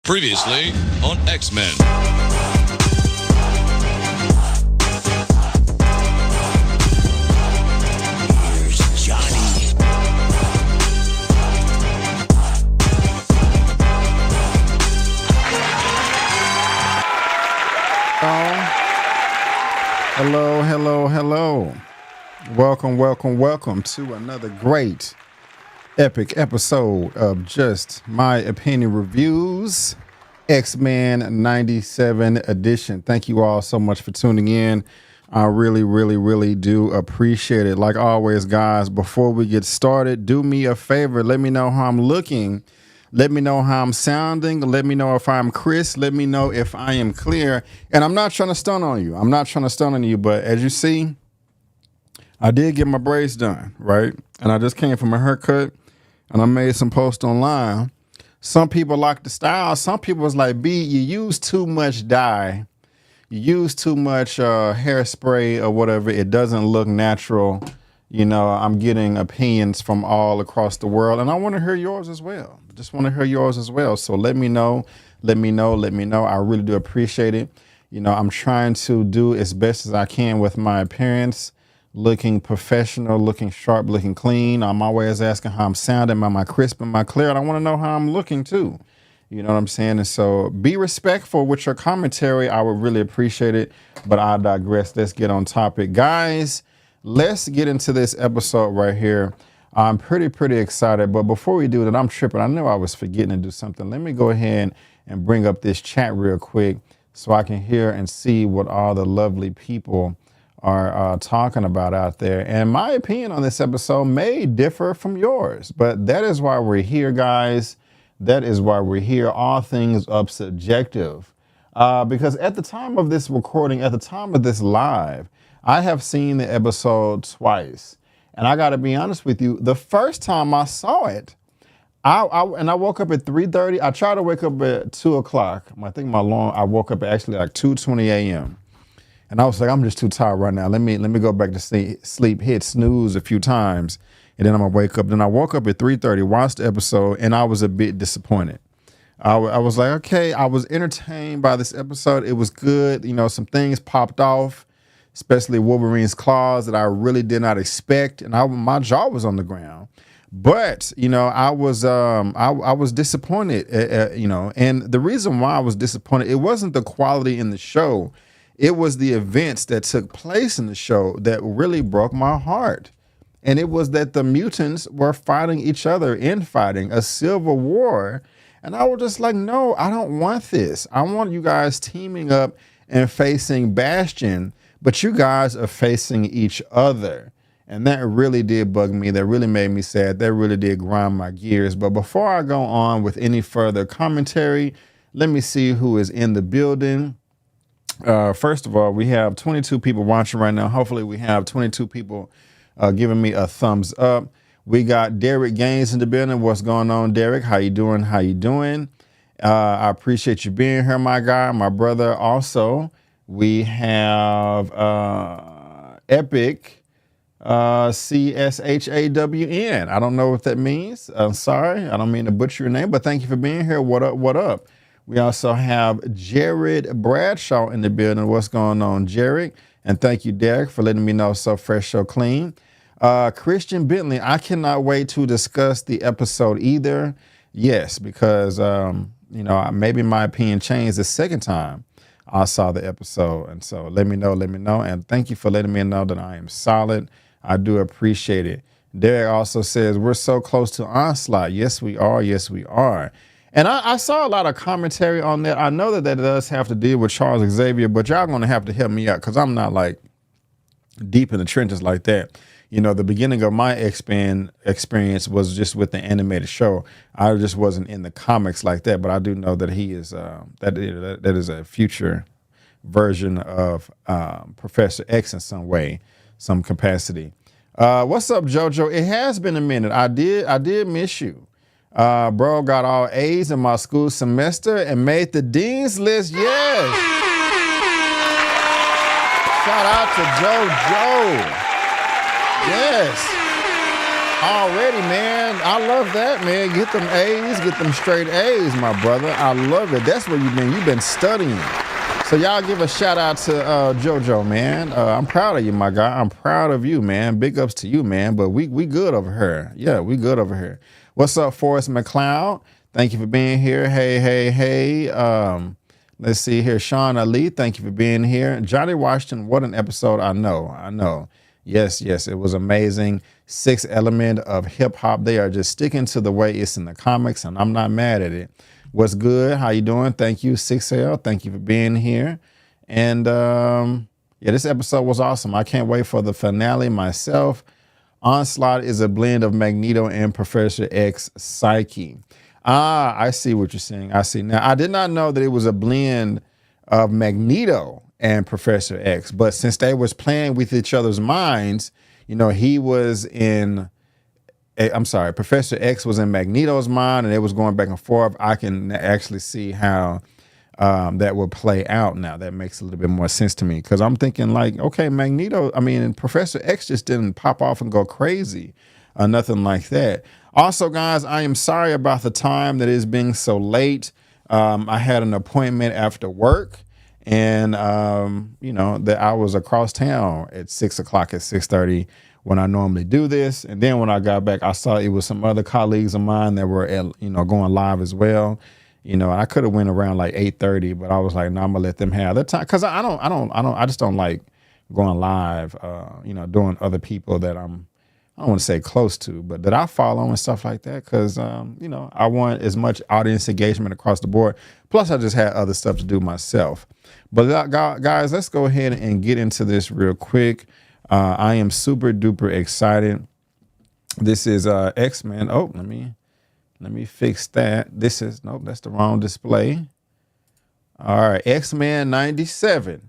Previously on X-Men. Here's Johnny. Hello. Welcome to another great, epic episode of Just My Opinion Reviews, X-Men 97 edition. Thank you all so much for tuning in. I really do appreciate it. Like always, guys, before we get started, do me a favor. Let me know how I'm looking. Let me know how I'm sounding. Let me know if I'm crisp. Let me know if I am clear. And I'm not trying to stun on you. But as you see, I did get my braids done, right? And I just came from a haircut and I made some posts online. Some people like the style. Some people was like, B, you use too much dye. You use too much hairspray or whatever. It doesn't look natural. You know, I'm getting opinions from all across the world, and I want to hear yours as well. So let me know. I really do appreciate it. You know, I'm trying to do as best as I can with my appearance, looking professional, looking sharp, looking clean. I'm always asking how I'm sounding, am I crisp, am I clear? And I want to know how I'm looking too. You know what I'm saying? And so be respectful with your commentary. I would really appreciate it, but I digress. Let's get on topic. Guys, let's get into this episode right here. I'm pretty excited, but before we do that, I'm tripping. I know I was forgetting to do something. Let me go ahead and bring up this chat real quick so I can hear and see what all the lovely people are talking about out there. And my opinion on this episode may differ from yours, but that is why we're here, guys. That is why we're here. All things up subjective. Because at the time of this recording, at the time of this live, I have seen the episode twice. And I got to be honest with you, the first time I saw it, I woke up at 3:30. I tried to wake up at 2 o'clock. I think I woke up at actually like 2:20 a.m. And I was like, I'm just too tired right now. Let me go back to sleep, hit snooze a few times, and then I'm gonna wake up. Then I woke up at 3:30, watched the episode, and I was a bit disappointed. I was like, okay, I was entertained by this episode. It was good. You know, some things popped off, especially Wolverine's claws that I really did not expect, and my jaw was on the ground. But you know, I was disappointed. You know, and the reason why I was disappointed, it wasn't the quality in the show. It was the events that took place in the show that really broke my heart. And it was that the mutants were fighting each other, infighting, a civil war. And I was just like, no, I don't want this. I want you guys teaming up and facing Bastion, but you guys are facing each other. And that really did bug me. That really made me sad. That really did grind my gears. But before I go on with any further commentary, let me see who is in the building. First of all, we have 22 people watching right now. Hopefully we have 22 people giving me a thumbs up. We got Derek Gaines in the building. What's going on, Derek? How you doing? I appreciate you being here, my guy, my brother. Also, we have Epic CSHAWN. I don't know what that means. I'm sorry. I don't mean to butcher your name, but thank you for being here. What up? We also have Jared Bradshaw in the building. What's going on, Jared? And thank you, Derek, for letting me know so fresh, so clean. Christian Bentley, I cannot wait to discuss the episode either. Yes, because, you know, maybe my opinion changed the second time I saw the episode. And so let me know. And thank you for letting me know that I am solid. I do appreciate it. Derek also says, we're so close to Onslaught. Yes, we are. And I saw a lot of commentary on that. I know that does have to deal with Charles Xavier, but y'all going to have to help me out because I'm not like deep in the trenches like that. You know, the beginning of my experience was just with the animated show. I just wasn't in the comics like that, but I do know that he is that is a future version of Professor X in some way, some capacity. What's up, JoJo? It has been a minute. I did miss you. Bro got all A's in my school semester and made the dean's list. Yes. Shout out to JoJo. Yes. Already, man. I love that, man. Get them A's, get them straight A's, my brother. I love it. That's where you've been. You've been studying. So y'all give a shout out to JoJo, man. I'm proud of you, my guy. I'm proud of you, man. Big ups to you, man. But we good over here. Yeah, we good over here. What's up, Forrest McLeod? Thank you for being here. Hey. Let's see here. Sean Ali, thank you for being here. Johnny Washington, what an episode. I know. Yes, it was amazing. Sixth element of hip hop. They are just sticking to the way it's in the comics, and I'm not mad at it. What's good? How you doing? Thank you, 6L. Thank you for being here. And this episode was awesome. I can't wait for the finale myself. Onslaught is a blend of Magneto and Professor X psyche. I see what you're saying. I see now. I did not know that it was a blend of Magneto and Professor X, but since they was playing with each other's minds, he was in, Professor X was in Magneto's mind and it was going back and forth. I can actually see how that will play out now. That makes a little bit more sense to me because I'm thinking like, okay, Professor X just didn't pop off and go crazy or nothing like that. Also, guys, I am sorry about the time that is being so late. I had an appointment after work. And, that I was across town at 6 o'clock at 6:30 when I normally do this. And then when I got back, I saw it was some other colleagues of mine that were, going live as well. And I could have went around like 8:30, but I was like, no, I'm gonna let them have that time. Cause I just don't like going live, doing other people that I don't want to say close to, but that I follow and stuff like that. Cause, I want as much audience engagement across the board. Plus I just had other stuff to do myself. But guys, let's go ahead and get into this real quick. I am super duper excited. This is X-Men. Oh, let me fix that. That's the wrong display. All right, X-Men 97.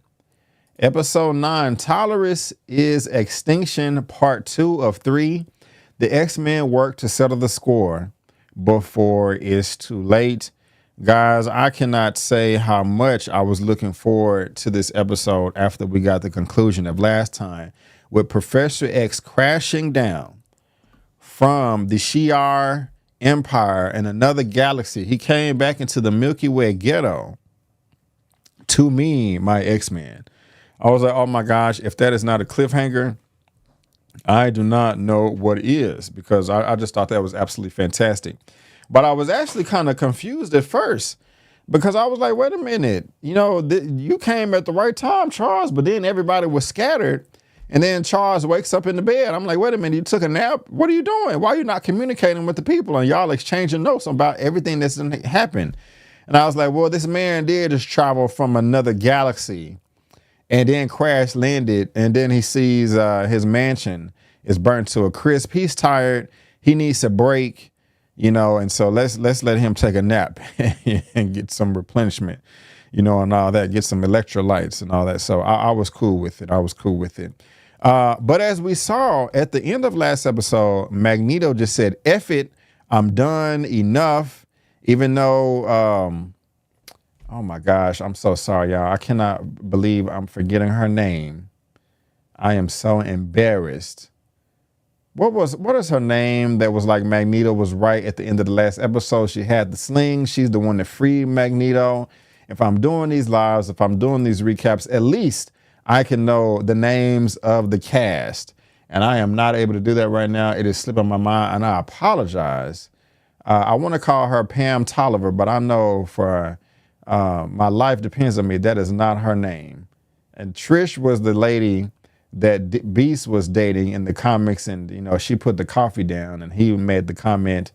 Episode 9, Tolerance is Extinction, Part 2 of 3. The X-Men work to settle the score before it's too late. Guys, I cannot say how much I was looking forward to this episode after we got the conclusion of last time with Professor X crashing down from the Shi'ar Empire in another galaxy. He came back into the Milky Way ghetto to me, my X-Men. I was like, oh my gosh, if that is not a cliffhanger, I do not know what is, because I just thought that was absolutely fantastic. But I was actually kind of confused at first because I was like, wait a minute, you came at the right time, Charles, but then everybody was scattered. And then Charles wakes up in the bed. I'm like, wait a minute, you took a nap? What are you doing? Why are you not communicating with the people? And y'all exchanging notes about everything that's happened. And I was like, well, this man did just travel from another galaxy and then crash landed. And then he sees his mansion is burnt to a crisp. He's tired. He needs a break, and so let's let him take a nap and get some replenishment, and all that, get some electrolytes and all that. So I was cool with it. But as we saw at the end of last episode, Magneto just said, F it, I'm done, enough, even though, oh my gosh, I'm so sorry, y'all. I cannot believe I'm forgetting her name. I am so embarrassed. What is her name that was like Magneto was right at the end of the last episode? She had the sling. She's the one that freed Magneto. If I'm doing these lives, if I'm doing these recaps, at least I can know the names of the cast. And I am not able to do that right now. It is slipping my mind, and I apologize. I want to call her Pam Tolliver, but I know for my life depends on me, that is not her name. And Trish was the lady that Beast was dating in the comics, and she put the coffee down and he made the comment,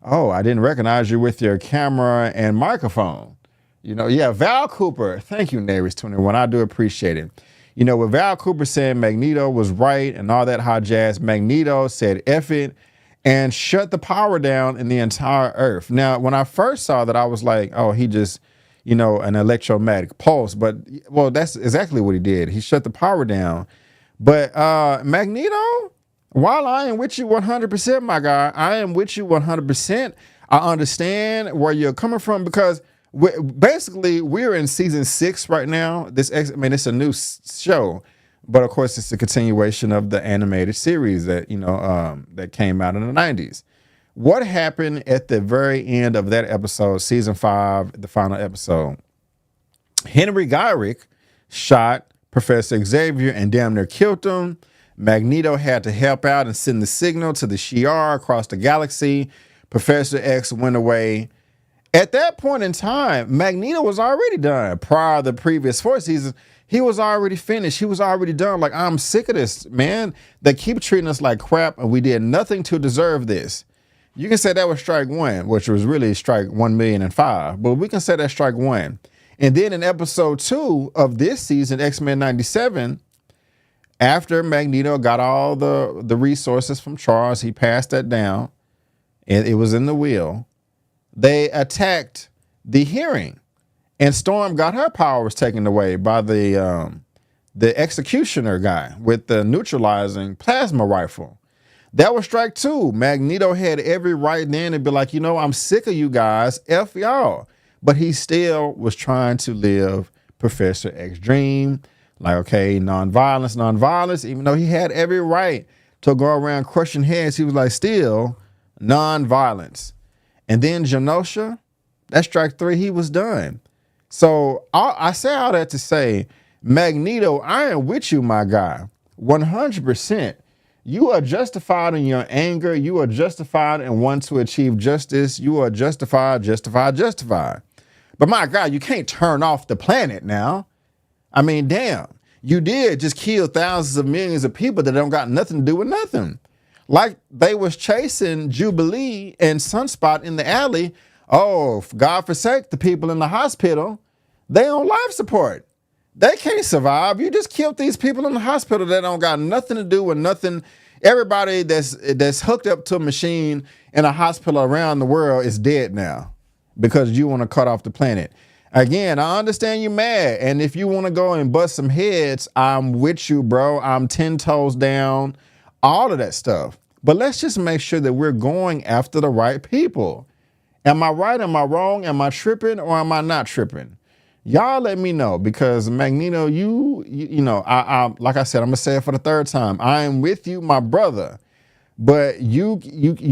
oh, I didn't recognize you with your camera and microphone. Val Cooper. Thank you, Naris21. I do appreciate it. With Val Cooper saying Magneto was right and all that hot jazz, Magneto said F it and shut the power down in the entire Earth. Now, when I first saw that, I was like, oh, he just, an electromagnetic pulse. But, well, that's exactly what he did. He shut the power down. But Magneto, while I am with you 100%, my guy, I am with you 100%. I understand where you're coming from because we're in season 6 right now. It's a new show, But of course, it's a continuation of the animated series that that came out in the 90s. What happened at the very end of that episode, season 5, the final episode? Henry Gyrick shot Professor Xavier and damn near killed him. Magneto had to help out and send the signal to the Shi'ar across the galaxy. Professor X went away. At that point in time, Magneto was already done. Prior to the previous 4 seasons, he was already finished. He was already done. Like, I'm sick of this, man. They keep treating us like crap, and we did nothing to deserve this. You can say that was strike 1, which was really strike 1,000,005, but we can say that's strike 1. And then in episode 2 of this season, X-Men 97, after Magneto got all the resources from Charles, he passed that down, and it was in the will. They attacked the hearing, and Storm got her powers taken away by the executioner guy with the neutralizing plasma rifle. That was strike 2. Magneto had every right then to be like, I'm sick of you guys, F y'all. But he still was trying to live Professor X dream. Like, okay, nonviolence, even though he had every right to go around crushing heads, he was like, still nonviolence. And then Genosha, that strike 3, he was done. So I say all that to say, Magneto, I am with you, my guy, 100%. You are justified in your anger. You are justified in wanting to achieve justice. You are justified. But my God, you can't turn off the planet now. I mean, damn, you did just kill thousands of millions of people that don't got nothing to do with nothing. Like they was chasing Jubilee and Sunspot in the alley. Oh, God forsake the people in the hospital. They on life support. They can't survive. You just killed these people in the hospital that don't got nothing to do with nothing. Everybody that's hooked up to a machine in a hospital around the world is dead now because you want to cut off the planet. Again, I understand you mad. And if you want to go and bust some heads, I'm with you, bro. I'm 10 toes down, all of that stuff. But let's just make sure that we're going after the right people. Am I right? Am I wrong? Am I tripping or am I not tripping? Y'all let me know, because Magneto, you know, I like I said, I'm gonna say it for the 3rd time. I am with you, my brother, but you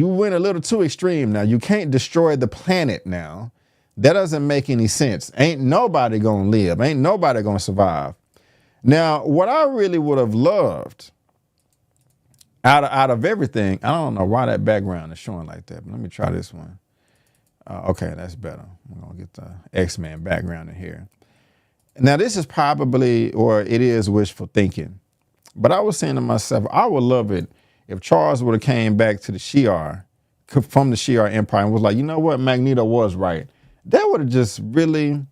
went a little too extreme now. You can't destroy the planet now. That doesn't make any sense. Ain't nobody gonna live. Ain't nobody gonna survive. Now, what I really would have loved out of everything, I don't know why that background is showing like that, but let me try this one. Okay, that's better. I'm gonna get the X-Men background in here. Now, this is probably, or it is, wishful thinking. But I was saying to myself, I would love it if Charles would have came back to the Shi'ar, from the Shi'ar Empire, and was like, you know what, Magneto was right. That would have just really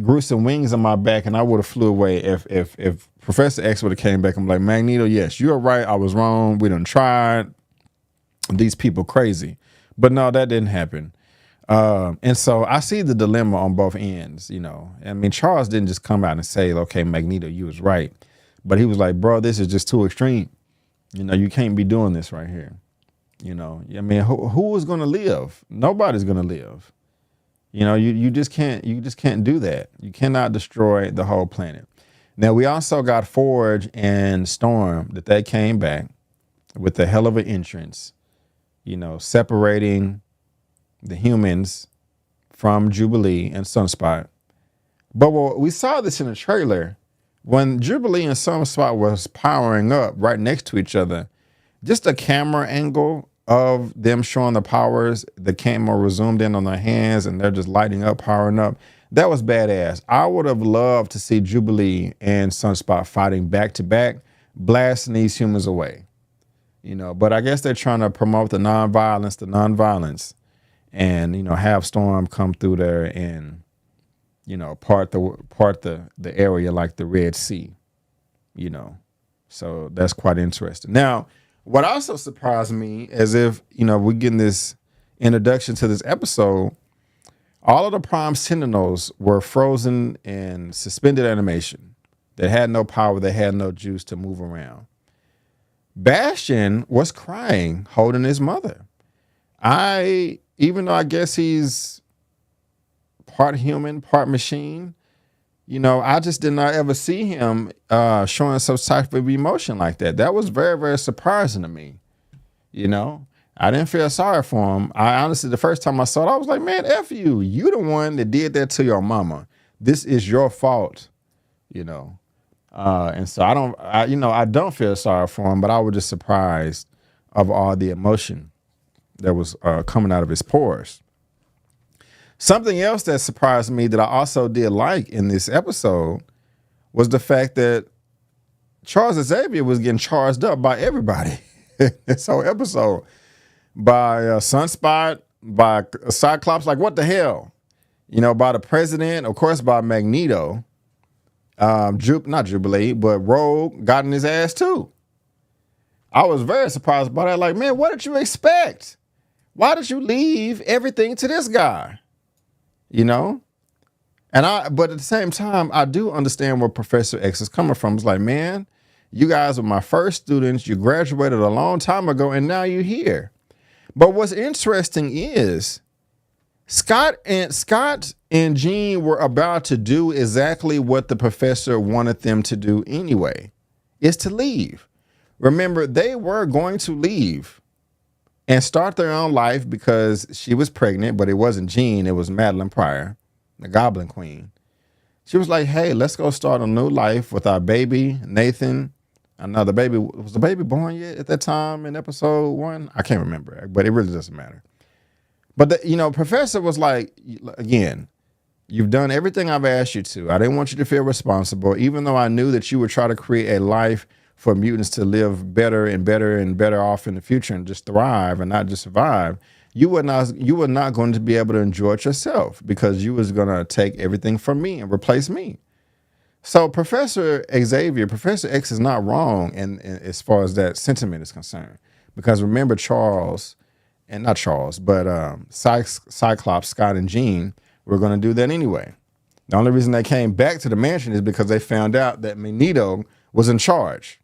grew some wings on my back, and I would have flew away if Professor X would have came back and be like, Magneto, yes, you're right, I was wrong. We done tried. These people crazy. But no, that didn't happen. And so I see the dilemma on both ends, you know. I mean, Charles didn't just come out and say, okay, Magneto, you was right. But he was like, bro, this is just too extreme. You know, you can't be doing this right here. You know, I mean, who is going to live? Nobody's going to live. You know, you just can't do that. You cannot destroy the whole planet. Now, we also got Forge and Storm that they came back with a hell of an entrance, you know, separating the humans from Jubilee and Sunspot. But we saw this in the trailer when Jubilee and Sunspot was powering up right next to each other. Just a camera angle of them showing the powers, the camera was zoomed in on their hands and they're just lighting up, powering up. That was badass. I would have loved to see Jubilee and Sunspot fighting back to back, blasting these humans away. You know, but I guess they're trying to promote the nonviolence. And, you know, have Storm come through there and, you know, part the area like the Red Sea, you know. So that's quite interesting. Now, what also surprised me, as if, you know, we're getting this introduction to this episode, all of the Prime Sentinels were frozen in suspended animation. They had no power. They had no juice to move around. Bastion was crying, holding his mother. Even though I guess he's part human, part machine, I just did not ever see him showing some type of emotion like that. That was very, very surprising to me. I didn't feel sorry for him. I honestly, the first time I saw it, I was like, man, F you. You the one that did that to your mama. This is your fault, And so I don't feel sorry for him, but I was just surprised of all the emotion that was coming out of his pores. Something else that surprised me that I also did like in this episode was the fact that Charles Xavier was getting charged up by everybody this whole episode. By Sunspot, by Cyclops, like what the hell? By the president, of course, by Magneto. Not Jubilee, but Rogue got in his ass too. I was very surprised by that. Like, man, what did you expect? Why did you leave everything to this guy? But at the same time, I do understand where Professor X is coming from. It's like, man, you guys were my first students. You graduated a long time ago, and now you're here. But what's interesting is Scott and Jean were about to do exactly what the professor wanted them to do anyway, is to leave. Remember, they were going to leave and start their own life because she was pregnant, but it wasn't Jean, it was Madeline Pryor, the Goblin Queen. She was like, hey, let's go start a new life with our baby, Nathan. Was the baby born yet at that time in episode 1? I can't remember, but it really doesn't matter. But Professor was like, again, you've done everything I've asked you to. I didn't want you to feel responsible, even though I knew that you would try to create a life for mutants to live better and better and better off in the future and just thrive and not just survive. You were not going to be able to enjoy it yourself because you was going to take everything from me and replace me. So Professor X is not wrong as far as that sentiment is concerned. Because remember Cyclops, Scott, and Jean were going to do that anyway. The only reason they came back to the mansion is because they found out that Magneto was in charge.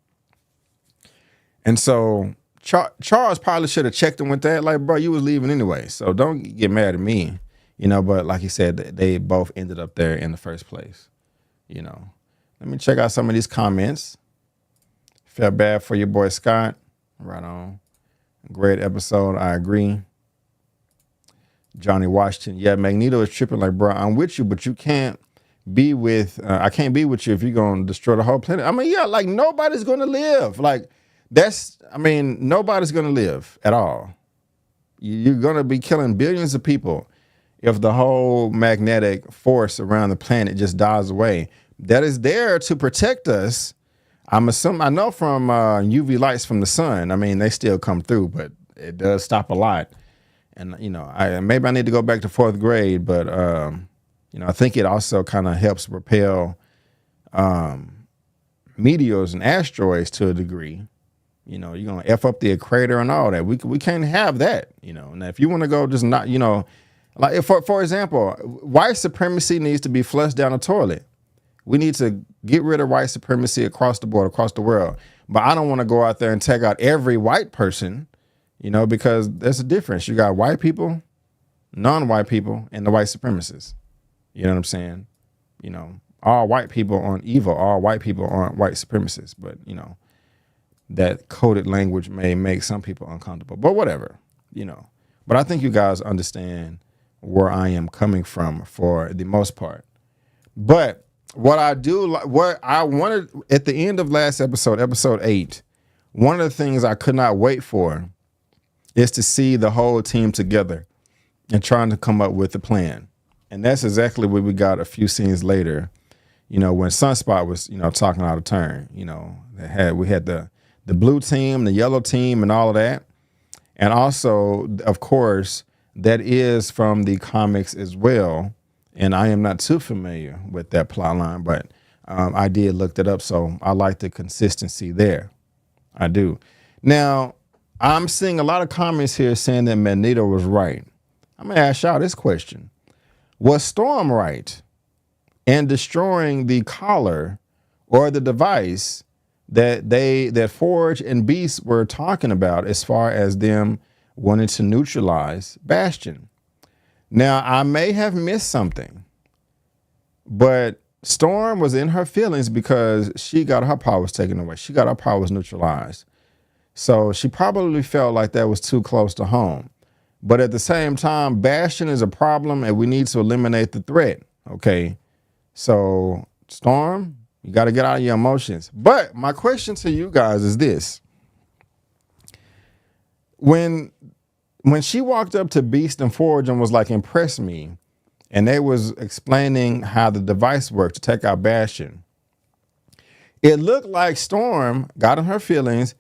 And so Charles probably should have checked him with that. Like, bro, you was leaving anyway. So don't get mad at me. But like he said, they both ended up there in the first place. Let me check out some of these comments. Felt bad for your boy Scott. Right on. Great episode. I agree. Johnny Washington. Yeah, Magneto is tripping like, bro, I'm with you, but you can't be with, I can't be with you if you're going to destroy the whole planet. I mean, yeah, like nobody's going to live. Like nobody's going to live at all. You're going to be killing billions of people if the whole magnetic force around the planet just dies away. That is there to protect us. I know from UV lights from the sun. I mean, they still come through, but it does stop a lot. And maybe I need to go back to 4th grade, but I think it also kind of helps repel meteors and asteroids to a degree. You're gonna F up the equator and all that. We can't have that. Now if you want to go, just not. Like if, for example, white supremacy needs to be flushed down the toilet. We need to get rid of white supremacy across the board, across the world. But I don't want to go out there and take out every white person, because there's a difference. You got white people, non-white people, and the white supremacists. You know what I'm saying? All white people aren't evil. All white people aren't white supremacists. But, that coded language may make some people uncomfortable. But whatever, But I think you guys understand where I am coming from for the most part. But what I wanted at the end of last episode 8, one of the things I could not wait for is to see the whole team together and trying to come up with a plan. And that's exactly what we got a few scenes later, when Sunspot was, talking out of turn. We had the blue team, the yellow team, and all of that. And also, of course, that is from the comics as well. And I am not too familiar with that plot line, but I did look it up. So I like the consistency there. I do. Now, I'm seeing a lot of comments here saying that Magneto was right. I'm going to ask y'all this question. Was Storm right in destroying the collar or the device that Forge and Beast were talking about as far as them wanting to neutralize Bastion? Now, I may have missed something, but Storm was in her feelings because she got her powers taken away. She got her powers neutralized. So she probably felt like that was too close to home. But at the same time, Bastion is a problem and we need to eliminate the threat. Okay. So, Storm, you got to get out of your emotions. But my question to you guys is this. When she walked up to Beast and Forge and was like, impress me, and they was explaining how the device worked to take out Bastion, it looked like Storm got in her feelings,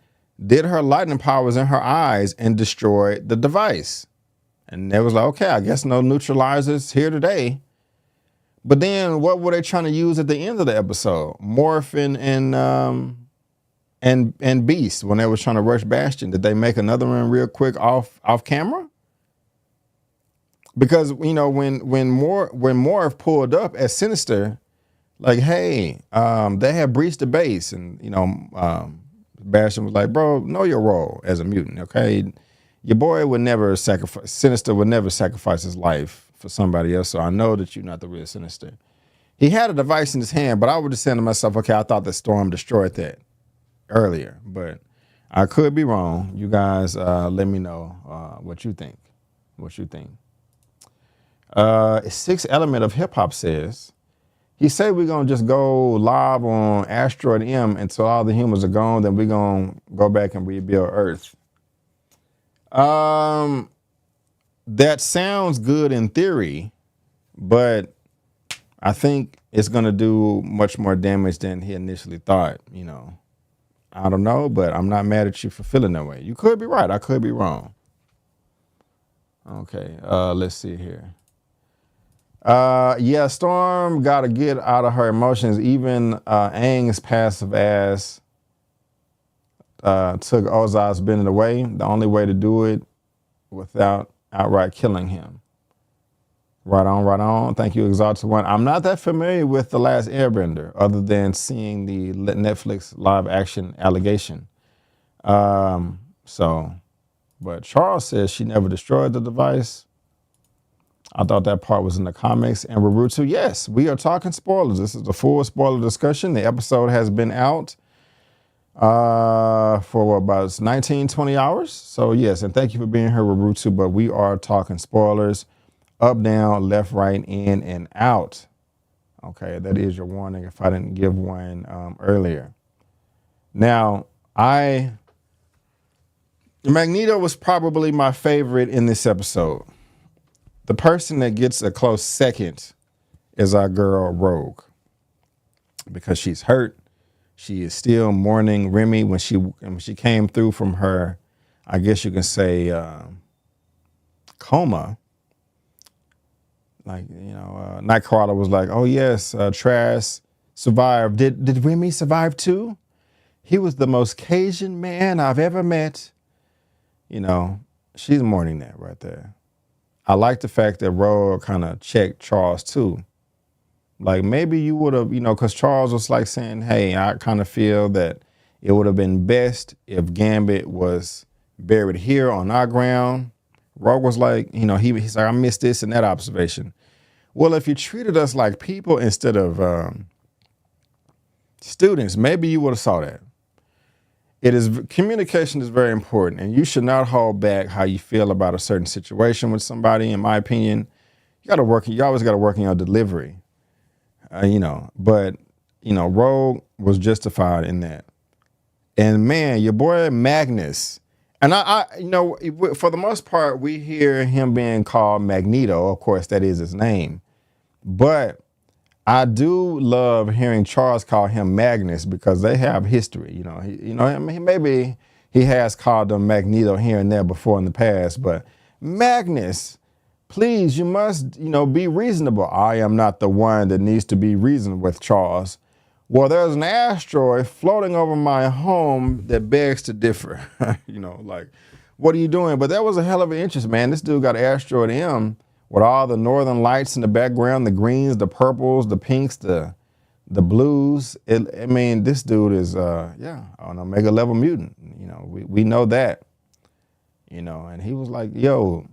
did her lightning powers in her eyes, and destroyed the device. And they was like, okay, I guess no neutralizers here today. But then what were they trying to use at the end of the episode? Morphin and Beast, when they was trying to rush Bastion. Did they make another one real quick off camera? Because, you know, when Morph pulled up as Sinister, like, hey, they had breached the base, and, you know, Bastion was like, bro, know your role as a mutant, okay? Your boy would never sacrifice, Sinister would never sacrifice his life for somebody else, so I know that you're not the real Sinister. He had a device in his hand, but I would just say to myself, okay, I thought that Storm destroyed that earlier, but I could be wrong. You guys let me know what you think. What you think. Sixth Element of Hip Hop says, he said we're going to just go live on Asteroid M until all the humans are gone, then we're going to go back and rebuild Earth. That sounds good in theory, but I think it's going to do much more damage than he initially thought, you know. I don't know, but I'm not mad at you for feeling that way. You could be right. I could be wrong. Okay, let's see here. Yeah, Storm got to get out of her emotions. Even Aang's passive ass took Ozai's bending away. The only way to do it without outright killing him. Right on, right on. Thank you, Exalted One. I'm not that familiar with The Last Airbender other than seeing the Netflix live action allegation. But Charles says she never destroyed the device. I thought that part was in the comics. And Rarutu, yes, we are talking spoilers. This is a full spoiler discussion. The episode has been out for about 19, 20 hours. So yes, and thank you for being here, Rarutu, but we are talking spoilers. Up, down, left, right, in, and out. Okay, that is your warning if I didn't give one earlier. Now, Magneto was probably my favorite in this episode. The person that gets a close second is our girl Rogue, because she's hurt. She is still mourning Remy when she came through from her, I guess you can say, coma. Like, you know, Nightcrawler was like, oh yes, Trash survived. Did Remy survive too? He was the most Cajun man I've ever met. You know, she's mourning that right there. I like the fact that Rogue kind of checked Charles too. Like, maybe you would have, you know, because Charles was like saying, hey, I kind of feel that it would have been best if Gambit was buried here on our ground. Rogue was like, you know, he's like, I missed this and that observation. Well, if you treated us like people instead of students, maybe you would have saw that. Communication is very important, and you should not hold back how you feel about a certain situation with somebody. In my opinion, you always got to work on your delivery, you know, but you know, Rogue was justified in that. And man, your boy Magnus, and I, you know, for the most part, we hear him being called Magneto. Of course, that is his name. But I do love hearing Charles call him Magnus because they have history. You know, I mean, maybe he has called him Magneto here and there before in the past. But Magnus, please, you must, you know, be reasonable. I am not the one that needs to be reasoned with, Charles. Well, there's an asteroid floating over my home that begs to differ. You know, like, what are you doing? But that was a hell of an interest, man. This dude got asteroid M with all the northern lights in the background, the greens, the purples, the pinks, the blues. I mean, this dude is, an omega level mutant. You know, we know that. You know, and he was like, yo,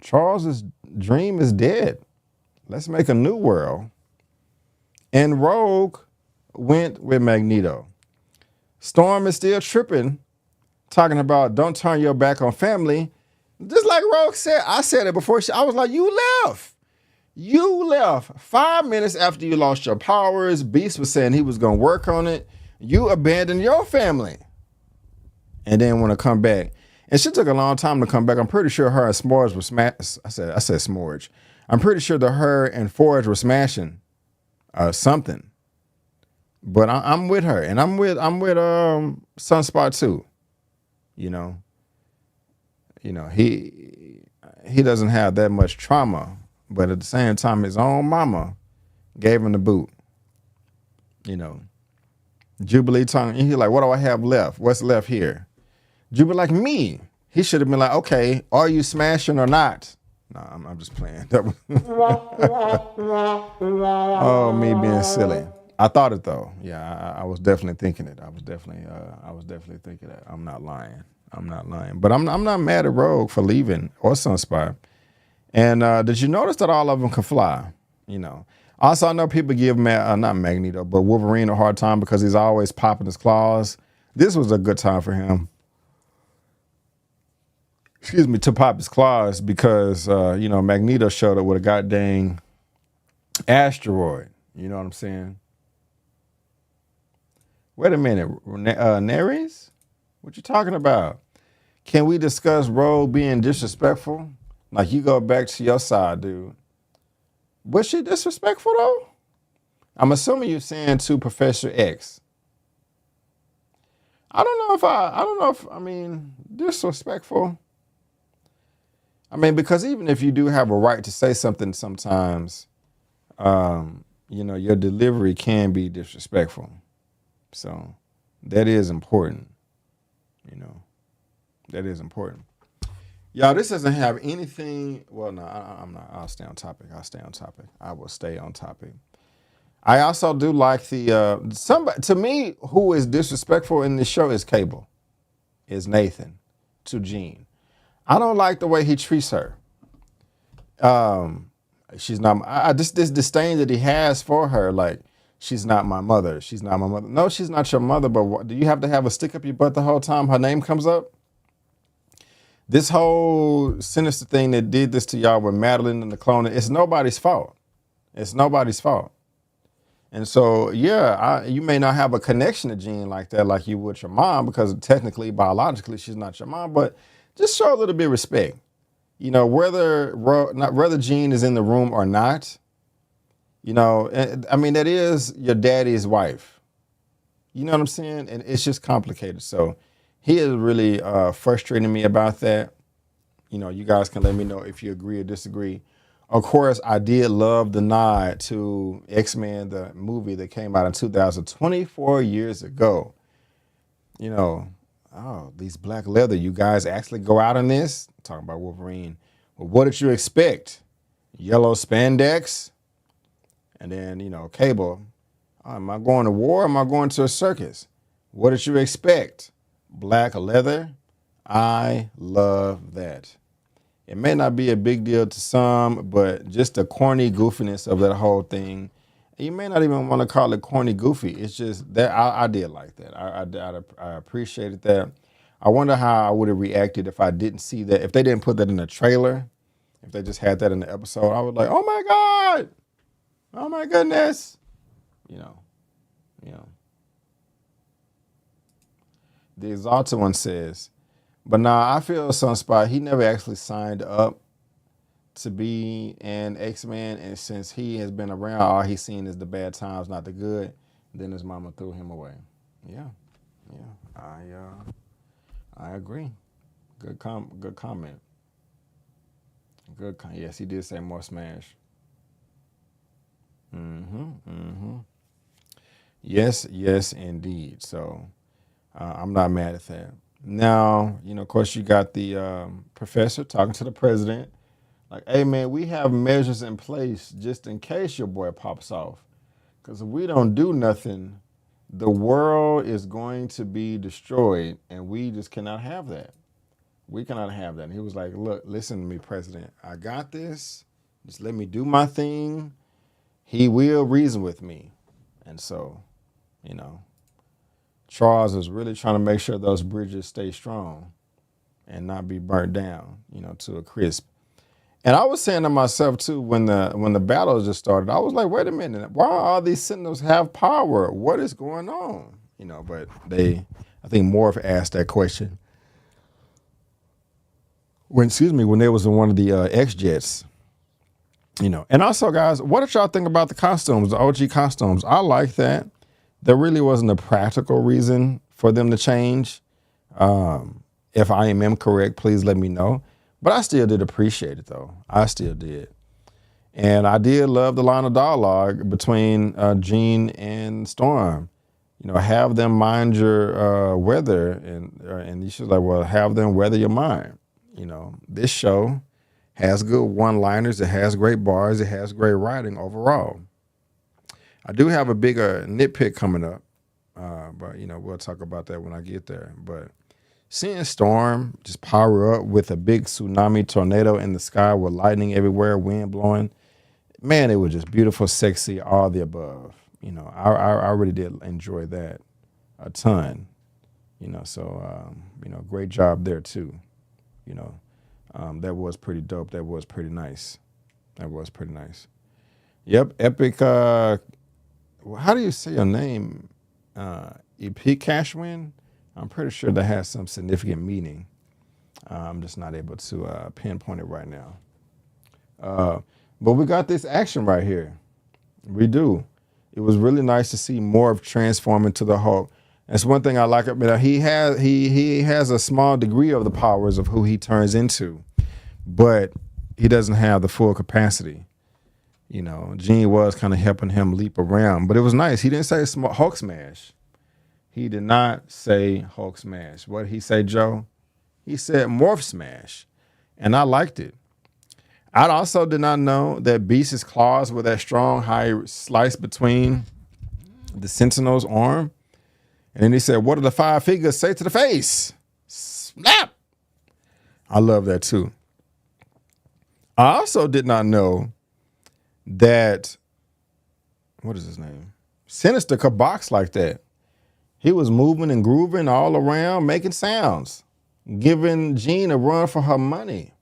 Charles's dream is dead. Let's make a new world. And Rogue went with Magneto. Storm is still tripping, talking about don't turn your back on family. Just like Rogue said, I said it before. I was like, you left. You left 5 minutes after you lost your powers. Beast was saying he was going to work on it. You abandoned your family and then want to come back. And she took a long time to come back. I'm pretty sure her and S'mores were smashed. I said S'mores. I'm pretty sure that her and Forge were smashing something. But I'm with her, and I'm with Sunspot too. You know, he doesn't have that much trauma, but at the same time, his own mama gave him the boot. You know, Jubilee tongue. He's like, what do I have left? What's left here? Jubilee like me. He should have been like, okay, are you smashing or not? No, I'm just playing. Oh, me being silly. I thought it though. Yeah, I was definitely thinking it. I was definitely thinking that. I'm not lying. But I'm not mad at Rogue for leaving or Sunspot. And did you notice that all of them can fly? You know. Also, I know people give not Magneto, but Wolverine a hard time because he's always popping his claws. This was a good time for him. Excuse me, to pop his claws because Magneto showed up with a goddamn asteroid. You know what I'm saying? Wait a minute, Neres? What you talking about? Can we discuss Rogue being disrespectful? Like, you go back to your side, dude. Was she disrespectful, though? I'm assuming you're saying to Professor X. I don't know if disrespectful. I mean, because even if you do have a right to say something sometimes, your delivery can be disrespectful. So that is important. That is important. Y'all, this doesn't have anything. Well, no, I'm not. I'll stay on topic. I will stay on topic. I also do like somebody to me who is disrespectful in this show is Cable, is Nathan to Jean. I don't like the way he treats her. She's not. This disdain that he has for her, like she's not my mother. She's not my mother. No, she's not your mother. But do you have to have a stick up your butt the whole time her name comes up? This whole sinister thing that did this to y'all with Madeline and the cloning, it's nobody's fault. It's nobody's fault. And so, yeah, you may not have a connection to Jean like that, like you would your mom, because technically, biologically, she's not your mom. But just show a little bit of respect. Whether Jean is in the room or not. That is your daddy's wife. You know what I'm saying? And it's just complicated. So he is really frustrating me about that. You guys can let me know if you agree or disagree. Of course, I did love the nod to X-Men, the movie that came out in 2024 years ago. These black leather, you guys actually go out on this? Talking about Wolverine. Well, what did you expect? Yellow spandex? And then, Cable. Am I going to war or am I going to a circus? What did you expect? Black leather? I love that. It may not be a big deal to some, but just the corny goofiness of that whole thing. You may not even want to call it corny goofy. It's just that I did like that. I appreciated that. I wonder how I would have reacted if I didn't see that. If they didn't put that in the trailer, if they just had that in the episode, I was like, oh my God. Oh my goodness. The Exalted one says, but nah, I feel Sunspot, he never actually signed up to be an X-Men, and since he has been around, all he's seen is the bad times, not the good. Then his mama threw him away. Yeah, I agree. Good comment. Yes, he did say more smash. Yes, indeed. So I'm not mad at that. Now, of course, you got the professor talking to the president. Like, hey, man, we have measures in place just in case your boy pops off. Because if we don't do nothing, the world is going to be destroyed, and we just cannot have that. We cannot have that. And he was like, look, listen to me, President. I got this. Just let me do my thing. He will reason with me. And so, you know, Charles is really trying to make sure those bridges stay strong and not be burnt down, you know, to a crisp. And I was saying to myself too, when the battle just started, I was like, wait a minute, why all these Sentinels have power? What is going on? You know, but I think Morph asked that question when they was in one of the X jets. You know, and also, guys, what did y'all think about the costumes, the OG costumes? I like that. There really wasn't a practical reason for them to change. If I am correct, please let me know. But I still did appreciate it, though. I still did. And I did love the line of dialogue between Jean and Storm. You know, have them mind your weather. And she's like, well, have them weather your mind. You know, this show has good one-liners. It has great bars. It has great writing overall. I do have a bigger nitpick coming up. But, you know, we'll talk about that when I get there. But seeing Storm just power up with a big tsunami tornado in the sky with lightning everywhere, wind blowing, man, it was just beautiful, sexy, all the above. You know, I really did enjoy that a ton. You know, so, you know, great job there too. You know, that was pretty dope. That was pretty nice. That was pretty nice. Yep, Epic, how do you say your name? Epic Cashwin? I'm pretty sure that has some significant meaning. I'm just not able to pinpoint it right now. But we got this action right here. We do. It was really nice to see more of transform into the Hulk. That's one thing I like. But he has a small degree of the powers of who he turns into, but he doesn't have the full capacity. You know, Jean was kind of helping him leap around, but it was nice. He didn't say Hulk smash. He did not say Hulk smash. What did he say, Joe? He said morph smash, and I liked it. I also did not know that Beast's claws were that strong, high slice between the Sentinel's arm. And then he said, what do the five fingers say to the face? Snap! I love that too. I also did not know that, what is his name? Sinister could box like that. He was moving and grooving all around, making sounds, giving Jean a run for her money.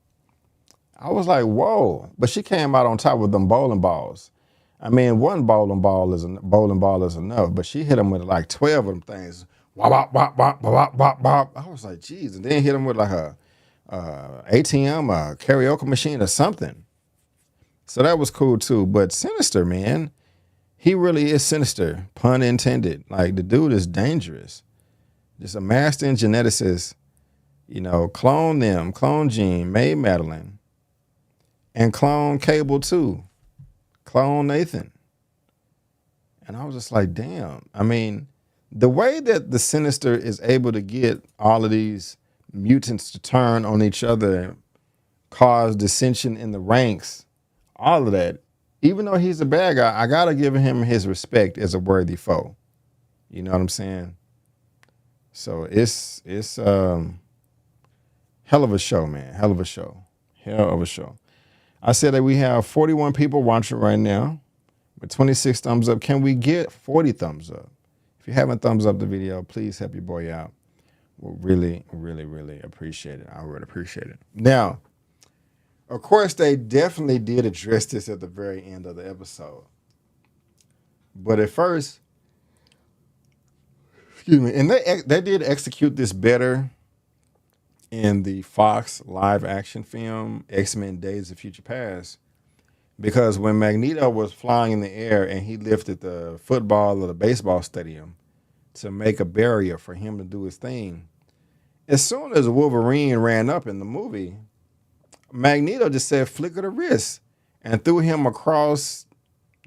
I was like, whoa. But she came out on top with them bowling balls. I mean, one bowling ball is enough, but she hit him with like 12 of them things. Wop, wop, wop, wop, wop, wop, wop. I was like, geez. And then hit him with like a ATM, a karaoke machine or something. So that was cool too. But Sinister, man, he really is sinister, pun intended. Like the dude is dangerous. Just a master geneticist, you know, clone them, clone Jean, May Madeline, and clone Cable too. Clone Nathan. And I was just like, damn. I mean, the way that the Sinister is able to get all of these mutants to turn on each other and cause dissension in the ranks, all of that, even though he's a bad guy, I got to give him his respect as a worthy foe. You know what I'm saying? So it's hell of a show, man. Hell of a show. Hell of a show. I said that we have 41 people watching right now with 26 thumbs up. Can we get 40 thumbs up? If you haven't thumbs up the video, please help your boy out. We'll really, really, really appreciate it. I would appreciate it. Now, of course, they definitely did address this at the very end of the episode. But at first, excuse me, and they did execute this better in the Fox live action film, X-Men Days of Future Past, because when Magneto was flying in the air and he lifted the football or the baseball stadium to make a barrier for him to do his thing, as soon as Wolverine ran up in the movie, Magneto just said, flick of the wrist, and threw him across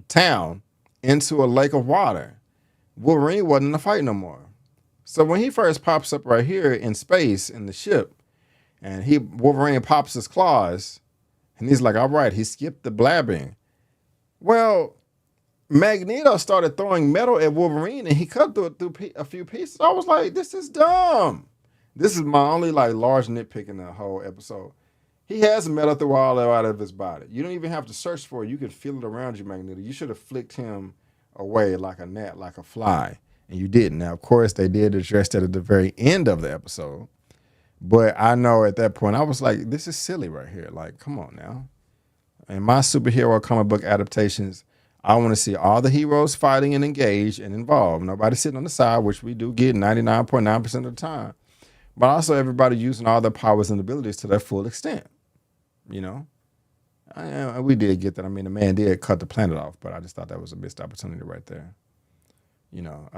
town into a lake of water. Wolverine wasn't in the fight no more. So when he first pops up right here in space in the ship, and Wolverine pops his claws, and he's like, all right, he skipped the blabbing. Well, Magneto started throwing metal at Wolverine, and he cut through a few pieces. I was like, this is dumb. This is my only like large nitpick in the whole episode. He has metal through all out of his body. You don't even have to search for it. You can feel it around you, Magneto. You should have flicked him away like a gnat, like a fly, and you didn't. Now, of course, they did address that at the very end of the episode, but I know at that point I was like, this is silly right here. Like, come on now. In my superhero comic book adaptations, I want to see all the heroes fighting and engaged and involved. Nobody sitting on the side, which we do get 99.9% of the time, but also everybody using all their powers and abilities to their full extent. You know, we did get that. I mean, the man did cut the planet off, but I just thought that was a missed opportunity right there. You know,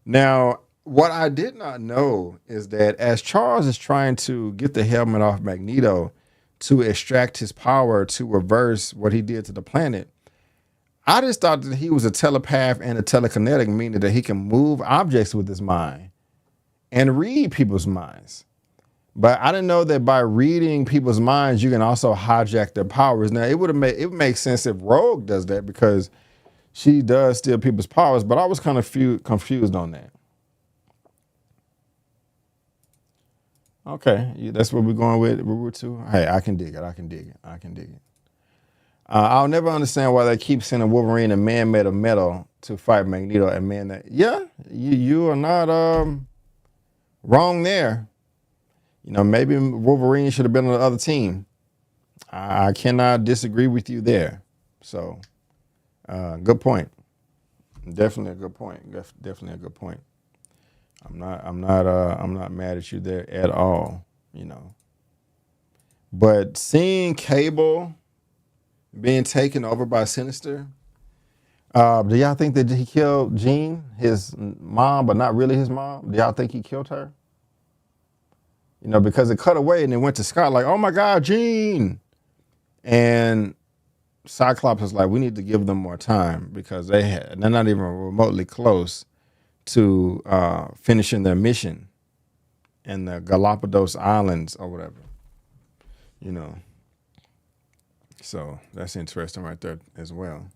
now what I did not know is that as Charles is trying to get the helmet off Magneto to extract his power to reverse what he did to the planet, I just thought that he was a telepath and a telekinetic, meaning that he can move objects with his mind and read people's minds. But I didn't know that by reading people's minds, you can also hijack their powers. Now, it would make sense if Rogue does that because she does steal people's powers, but I was kind of confused on that. Okay, that's what we're going with. Route 2. Hey, I can dig it. I'll never understand why they keep sending Wolverine and Man made of metal to fight Magneto and Man that. Yeah, you are not wrong there. You know, maybe Wolverine should have been on the other team. I cannot disagree with you there. So, good point. Definitely a good point. Definitely a good point. I'm not mad at you there at all. You know, but seeing Cable being taken over by Sinister, do y'all think that he killed Jean, his mom, but not really his mom? Do y'all think he killed her? You know, because it cut away and it went to Scott like, oh my God, Jean. And Cyclops is like, we need to give them more time because they're not even remotely close to finishing their mission in the Galapagos Islands or whatever. You know. So that's interesting right there as well.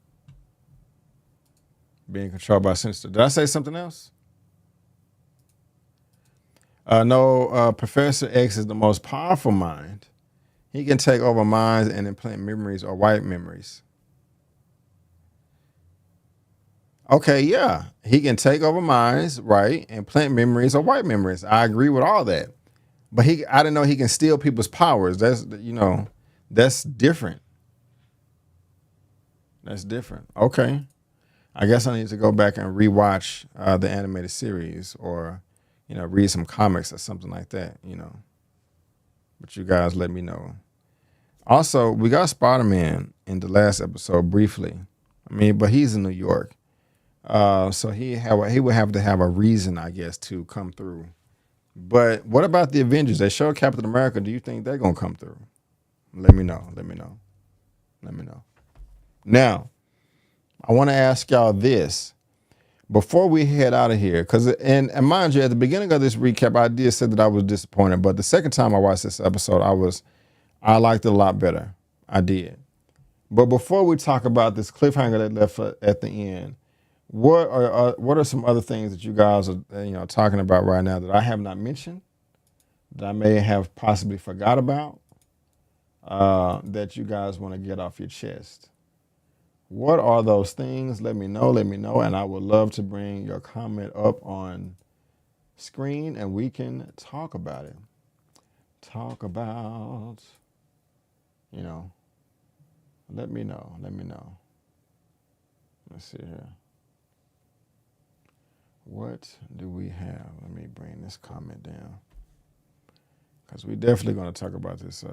Being controlled by Sinister. Did I say something else? No, Professor X is the most powerful mind. He can take over minds and implant memories or wipe memories. Okay, yeah. He can take over minds, right, and plant memories or wipe memories. I agree with all that. But I didn't know he can steal people's powers. That's different. That's different. Okay. I guess I need to go back and rewatch the animated series or read some comics or something like that, But you guys let me know. Also, we got Spider-Man in the last episode briefly. I mean, but he's in New York. So he would have to have a reason, I guess, to come through. But what about the Avengers? They showed Captain America. Do you think they're going to come through? Let me know. Now, I want to ask y'all this. Before we head out of here, and mind you, at the beginning of this recap, I did say that I was disappointed, but the second time I watched this episode, I liked it a lot better. I did. But before we talk about this cliffhanger that left at the end, what are some other things that you guys are talking about right now that I have not mentioned, that I may have possibly forgot about, that you guys want to get off your chest? What are those things? Let me know, and I would love to bring your comment up on screen and we can talk about it. Let me know. Let's see here. What do we have? Let me bring this comment down because we're definitely going to talk about this.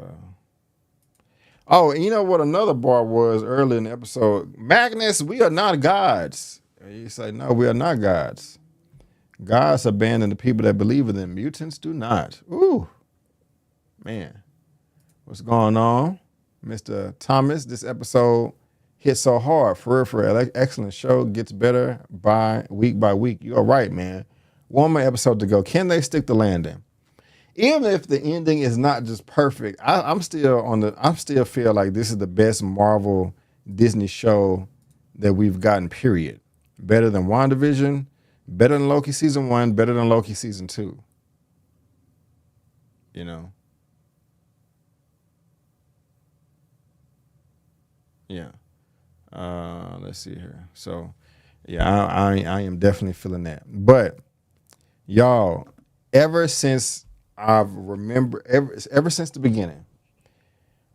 Oh, and you know what another bar was early in the episode? Magnus, we are not gods. You say, no, we are not gods. Gods abandon the people that believe in them. Mutants do not. Ooh, man. What's going on? Mr. Thomas, this episode hit so hard. For real. Excellent show. Gets better by week. You are right, man. One more episode to go. Can they stick the landing? Even if the ending is not just perfect, I still feel like this is the best Marvel Disney show that we've gotten, period. Better than WandaVision, better than Loki season 1, better than Loki season 2. Yeah. Let's see here. So, yeah, I am definitely feeling that. But y'all, ever since I've remember ever since the beginning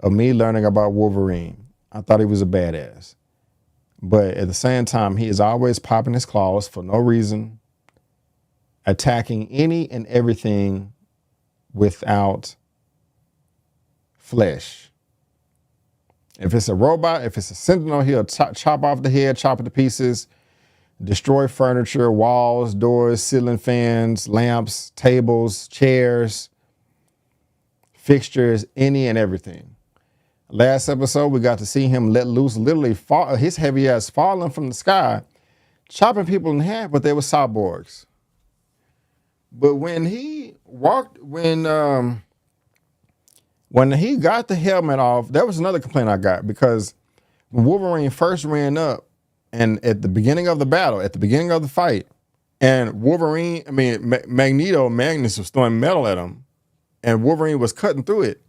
of me learning about Wolverine, I thought he was a badass. But at the same time, he is always popping his claws for no reason, attacking any and everything without flesh. If it's a robot, if it's a sentinel, he'll chop off the head, chop it to pieces, destroy furniture, walls, doors, ceiling fans, lamps, tables, chairs, fixtures, any and everything. Last episode, we got to see him let loose, literally fall, his heavy ass falling from the sky, chopping people in half, but they were cyborgs. But when he walked, when he got the helmet off, that was another complaint I got, because when Wolverine first ran up, and at the beginning of the battle, at the beginning of the fight, and Magneto, Magnus was throwing metal at him, and Wolverine was cutting through it.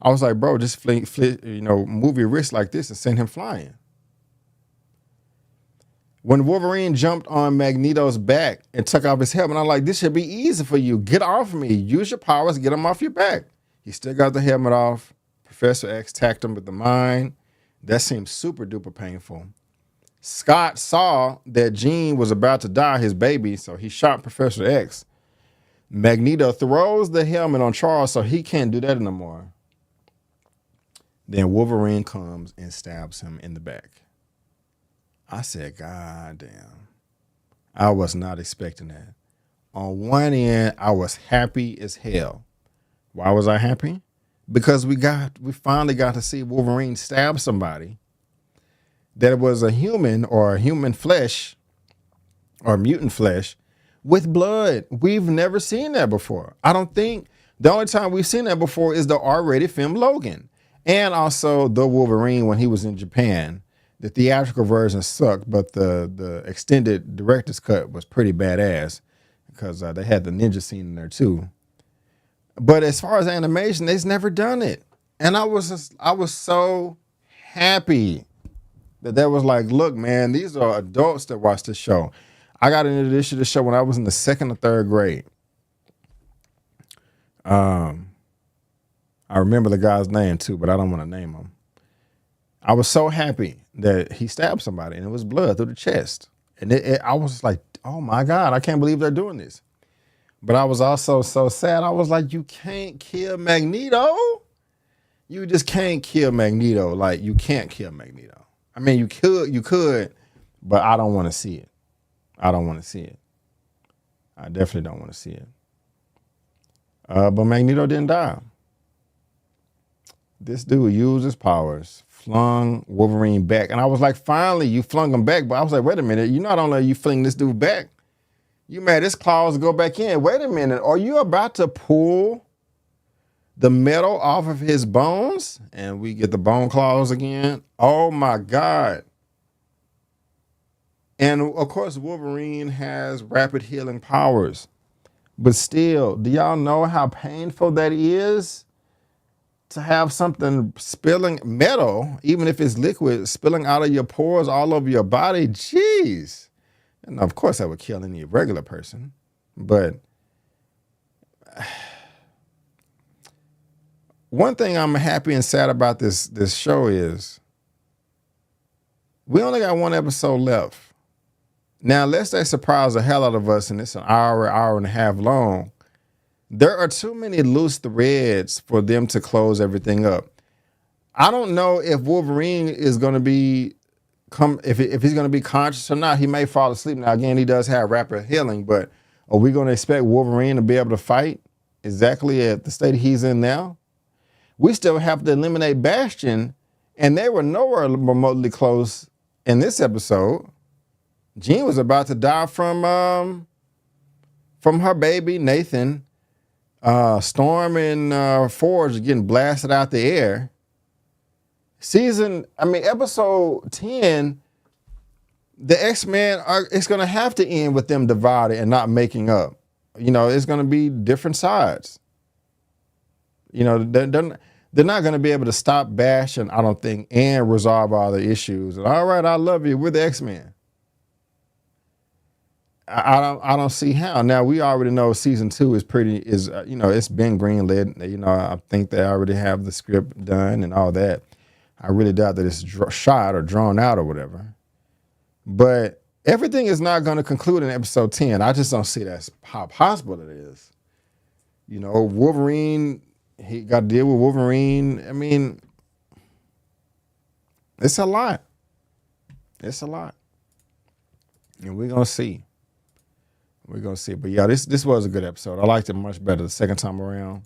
I was like, bro, just move your wrist like this and send him flying. When Wolverine jumped on Magneto's back and took off his helmet, I'm like, this should be easy for you. Get off me. Use your powers. Get him off your back. He still got the helmet off. Professor X attacked him with the mine. That seemed super duper painful. Scott saw that Jean was about to die, his baby, so he shot Professor X. Magneto throws the helmet on Charles so he can't do that anymore. Then Wolverine comes and stabs him in the back. I said, God damn. I was not expecting that. On one end, I was happy as hell. Why was I happy? Because we finally got to see Wolverine stab somebody that was a human or human flesh or mutant flesh with blood. We've never seen that before. I don't think the only time we've seen that before is the R-rated film Logan. And also the Wolverine when he was in Japan. The theatrical version sucked, but the extended director's cut was pretty badass because they had the ninja scene in there too. But as far as animation, they've never done it. And I was so happy that was like, look, man, these are adults that watch this show. I got introduced to the show when I was in the 2nd or 3rd grade. I remember the guy's name too, but I don't want to name him. I was so happy that he stabbed somebody and it was blood through the chest. And I was like, oh my God, I can't believe they're doing this. But I was also so sad. I was like, you can't kill Magneto. You just can't kill Magneto. Like, you can't kill Magneto. I mean, you could, but I don't want to see it. I don't want to see it. I definitely don't want to see it. But Magneto didn't die. This dude used his powers, flung Wolverine back. And I was like, finally, you flung him back. But I was like, wait a minute. You not only are you fling this dude back, you made his claws go back in. Wait a minute. Are you about to pull the metal off of his bones? And we get the bone claws again. Oh, my God. And, of course, Wolverine has rapid healing powers. But still, do y'all know how painful that is? To have something spilling metal, even if it's liquid, spilling out of your pores all over your body. Jeez. And of course, that would kill any regular person. But one thing I'm happy and sad about this show is we only got one episode left. Now, unless they surprise the hell out of us and it's an hour and a half long, there are too many loose threads for them to close everything up. I don't know if Wolverine is going to be if he's going to be conscious or not. He may fall asleep. Now, again, he does have rapid healing, but are we going to expect Wolverine to be able to fight exactly at the state he's in now? We still have to eliminate Bastion, and they were nowhere remotely close in this episode. Jean was about to die from her baby, Nathan. Storm and Forge getting blasted out the air. Episode 10, the X-Men it's going to have to end with them divided and not making up. You know, it's going to be different sides. You know, they're not going to be able to stop bashing, I don't think, and resolve all the issues. And all right, I love you. We're the X-Men. I don't see how. Now we already know season 2 is it's been greenlit. I think they already have the script done and all that. I really doubt that it's shot or drawn out or whatever. But everything is not going to conclude in episode 10. I just don't see that's how possible it is. Wolverine, he got to deal with Wolverine. I mean, it's a lot. It's a lot. And we're going to see. We're going to see. But yeah, this was a good episode. I liked it much better the second time around.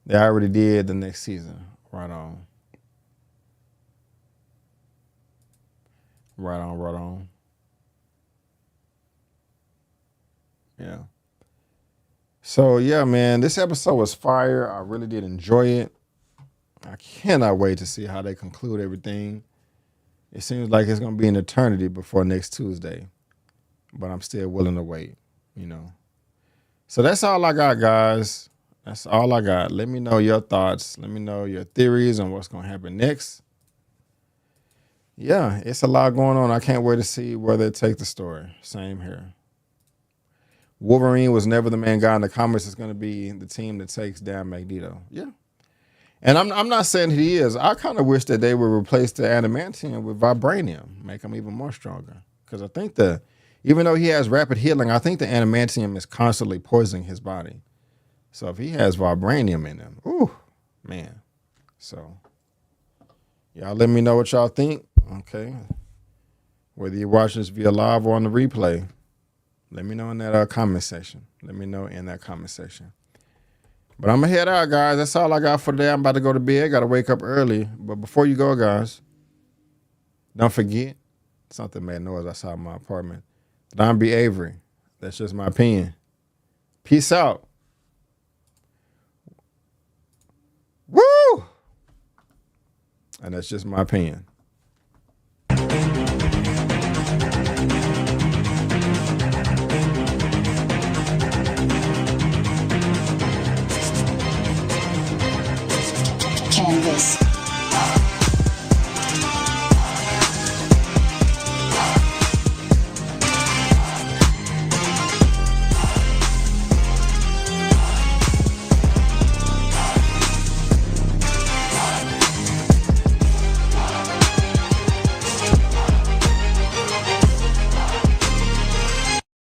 They already did the next season. Right on. Right on, right on. Yeah. So, yeah, man, this episode was fire. I really did enjoy it. I cannot wait to see how they conclude everything. It seems like it's going to be an eternity before next Tuesday. But I'm still willing to wait, So that's all I got, guys. That's all I got. Let me know your thoughts. Let me know your theories on what's going to happen next. Yeah, it's a lot going on. I can't wait to see where they take the story. Same here. Wolverine was never the main guy in the comics. It's going to be the team that takes down Magneto. Yeah. And I'm not saying he is. I kind of wish that they would replace the adamantium with vibranium, make him even more stronger. Because I think even though he has rapid healing, I think the adamantium is constantly poisoning his body. So if he has vibranium in him, ooh, man. So y'all let me know what y'all think. Okay. Whether you're watching this via live or on the replay, let me know in that comment section. Let me know in that comment section. But I'm going to head out, guys. That's all I got for today. I'm about to go to bed. Got to wake up early. But before you go, guys, don't forget, something made noise outside my apartment. Don B. Avery. That's just my opinion. Peace out. Woo! And that's just my opinion. Canvas.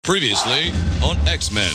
Previously on X-Men.